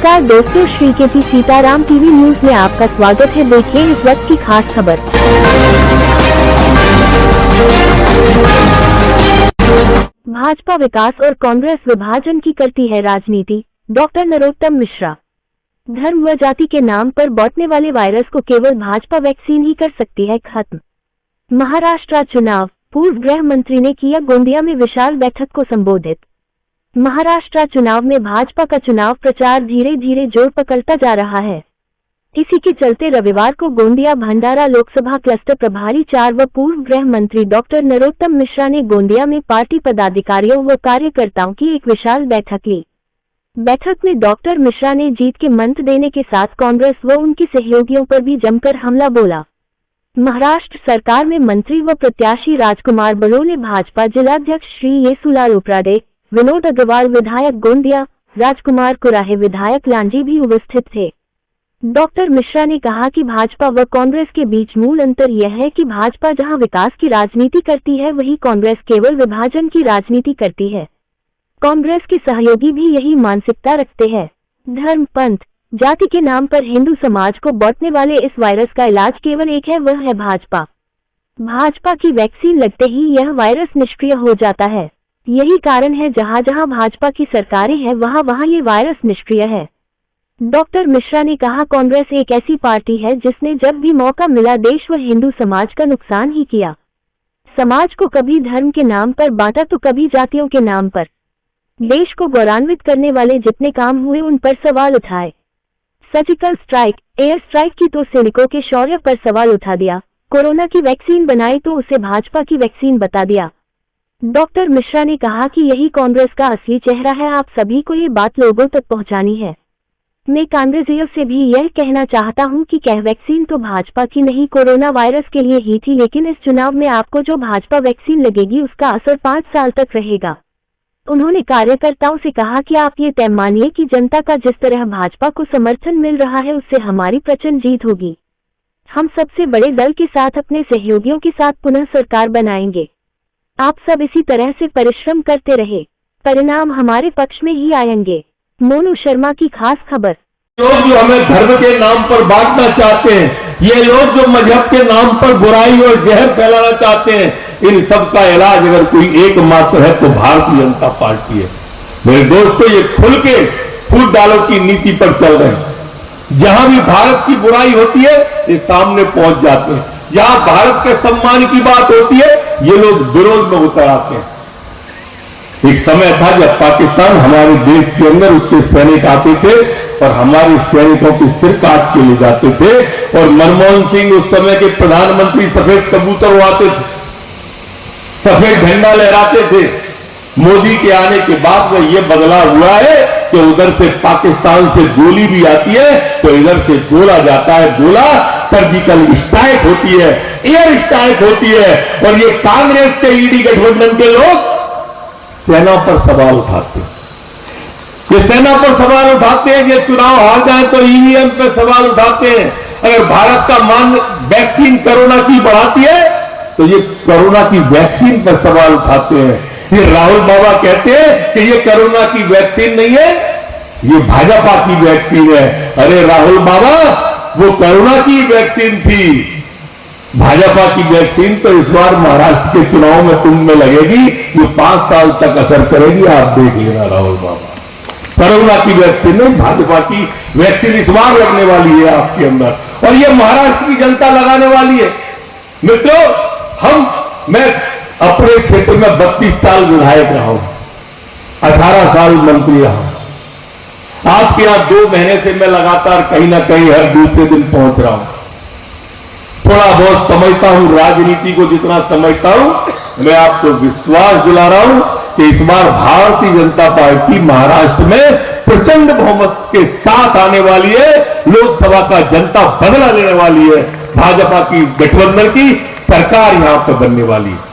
नमस्कार दोस्तों, Shri KP Sitaram TV news में आपका स्वागत है। देखिए इस वक्त की खास खबर। भाजपा विकास और कांग्रेस विभाजन की करती है राजनीति, डॉक्टर नरोत्तम मिश्रा। धर्म व जाति के नाम पर बांटने वाले वायरस को केवल भाजपा वैक्सीन ही कर सकती है खत्म। महाराष्ट्र चुनाव, पूर्व गृह मंत्री ने किया गोंदिया में विशाल बैठक को संबोधित। महाराष्ट्र चुनाव में भाजपा का चुनाव प्रचार धीरे धीरे जोर पकड़ता जा रहा है। इसी के चलते रविवार को गोंदिया भंडारा लोकसभा क्लस्टर प्रभारी 4 व पूर्व गृह मंत्री डॉक्टर नरोत्तम मिश्रा ने गोंदिया में पार्टी पदाधिकारियों व कार्यकर्ताओं की एक विशाल बैठक ली। बैठक में डॉक्टर मिश्रा ने जीत के मंत्र देने के साथ कांग्रेस व उनके सहयोगियों पर भी जमकर हमला बोला। महाराष्ट्र सरकार में मंत्री व प्रत्याशी राजकुमार बड़ोले, भाजपा जिलाध्यक्ष श्री येसुलाल उपराडे, विनोद अग्रवाल विधायक गोंदिया, राजकुमार कुराहे विधायक लांजी भी उपस्थित थे। डॉक्टर मिश्रा ने कहा कि भाजपा व कांग्रेस के बीच मूल अंतर यह है कि भाजपा जहां विकास की राजनीति करती है, वहीं कांग्रेस केवल विभाजन की राजनीति करती है। कांग्रेस के सहयोगी भी यही मानसिकता रखते हैं। धर्म, पंथ, जाति के नाम पर हिंदू समाज को बांटने वाले इस वायरस का इलाज केवल एक है, वह है भाजपा। भाजपा की वैक्सीन लगते ही यह वायरस निष्क्रिय हो जाता है। यही कारण है जहां जहां भाजपा की सरकारें हैं, वहां वहां ये वायरस निष्क्रिय है। डॉक्टर मिश्रा ने कहा, कांग्रेस एक ऐसी पार्टी है जिसने जब भी मौका मिला देश व हिंदू समाज का नुकसान ही किया। समाज को कभी धर्म के नाम पर बांटा तो कभी जातियों के नाम पर। देश को गौरवान्वित करने वाले जितने काम हुए उन पर सवाल उठाए। सर्जिकल स्ट्राइक, एयर स्ट्राइक की तो सैनिकों के शौर्य पर सवाल उठा दिया। कोरोना की वैक्सीन बनाई तो उसे भाजपा की वैक्सीन बता दिया। डॉक्टर मिश्रा ने कहा कि यही कांग्रेस का असली चेहरा है। आप सभी को ये बात लोगों तक पहुंचानी है। मैं कांग्रेसियों से भी यह कहना चाहता हूं कि वैक्सीन तो भाजपा की नहीं, कोरोना वायरस के लिए ही थी, लेकिन इस चुनाव में आपको जो भाजपा वैक्सीन लगेगी उसका असर 5 साल तक रहेगा। उन्होंने कार्यकर्ताओं से कहा कि आप ये तय मानिए कि जनता का जिस तरह भाजपा को समर्थन मिल रहा है उससे हमारी प्रचंड जीत होगी। हम सबसे बड़े दल के साथ अपने सहयोगियों के साथ पुनः सरकार बनाएंगे। आप सब इसी तरह से परिश्रम करते रहे, परिणाम हमारे पक्ष में ही आएंगे। मोनू शर्मा की खास खबर। लोग जो हमें धर्म के नाम पर बांटना चाहते हैं, ये लोग जो मजहब के नाम पर बुराई और जहर फैलाना चाहते हैं, इन सब का इलाज अगर कोई एकमात्र है तो भारतीय जनता पार्टी है। मेरे दोस्तों, ये खुल के फूट डालो की नीति पर चल रहे हैं। जहां भी भारत की बुराई होती है ये सामने पहुंच जाते हैं। जहां भारत के सम्मान की बात होती है ये लोग विरोध में उतर आते हैं। एक समय था जब पाकिस्तान हमारे देश के अंदर उसके सैनिक आते थे और हमारे सैनिकों के सिर काट के ले जाते थे, और मनमोहन सिंह उस समय के प्रधानमंत्री सफेद कबूतर उड़ाते थे, सफेद झंडा लहराते थे। मोदी के आने के बाद में यह बदलाव हुआ है कि उधर से पाकिस्तान से गोली भी आती है तो इधर से गोला जाता है। गोला सर्जिकल स्ट्राइक होती है, एयर स्ट्राइक होती है, और ये कांग्रेस के ईडी गठबंधन के लोग सेना पर सवाल उठाते हैं। ये सेना पर सवाल उठाते हैं, ये चुनाव हार जाए तो ईवीएम पे सवाल उठाते हैं। अगर भारत का मान वैक्सीन कोरोना की बढ़ाती है तो ये कोरोना की वैक्सीन पर सवाल उठाते हैं। ये राहुल बाबा कहते हैं कि ये कोरोना की वैक्सीन नहीं है, ये भाजपा की वैक्सीन है। अरे राहुल बाबा, वो कोरोना की वैक्सीन थी। भाजपा की वैक्सीन तो इस बार महाराष्ट्र के चुनाव में कुंभ में लगेगी, जो 5 साल तक असर करेगी। आप देख लेना राहुल बाबा, कोरोना की वैक्सीन नहीं, भाजपा की वैक्सीन इस बार लगने वाली है आपके अंदर, और ये महाराष्ट्र की जनता लगाने वाली है। मित्रों, मैं अपने क्षेत्र में 32 साल विधायक रहा हूं, 18 साल मंत्री रहा हूं। आपके यहां 2 महीने से मैं लगातार कहीं ना कहीं हर दूसरे दिन पहुंच रहा हूं। थोड़ा बहुत समझता हूं, राजनीति को जितना समझता हूं, मैं आपको विश्वास दिला रहा हूं कि इस बार भारतीय जनता पार्टी महाराष्ट्र में प्रचंड बहुमत के साथ आने वाली है। लोकसभा का जनता बदला लेने वाली है। भाजपा की गठबंधन की सरकार यहां पर बनने वाली है।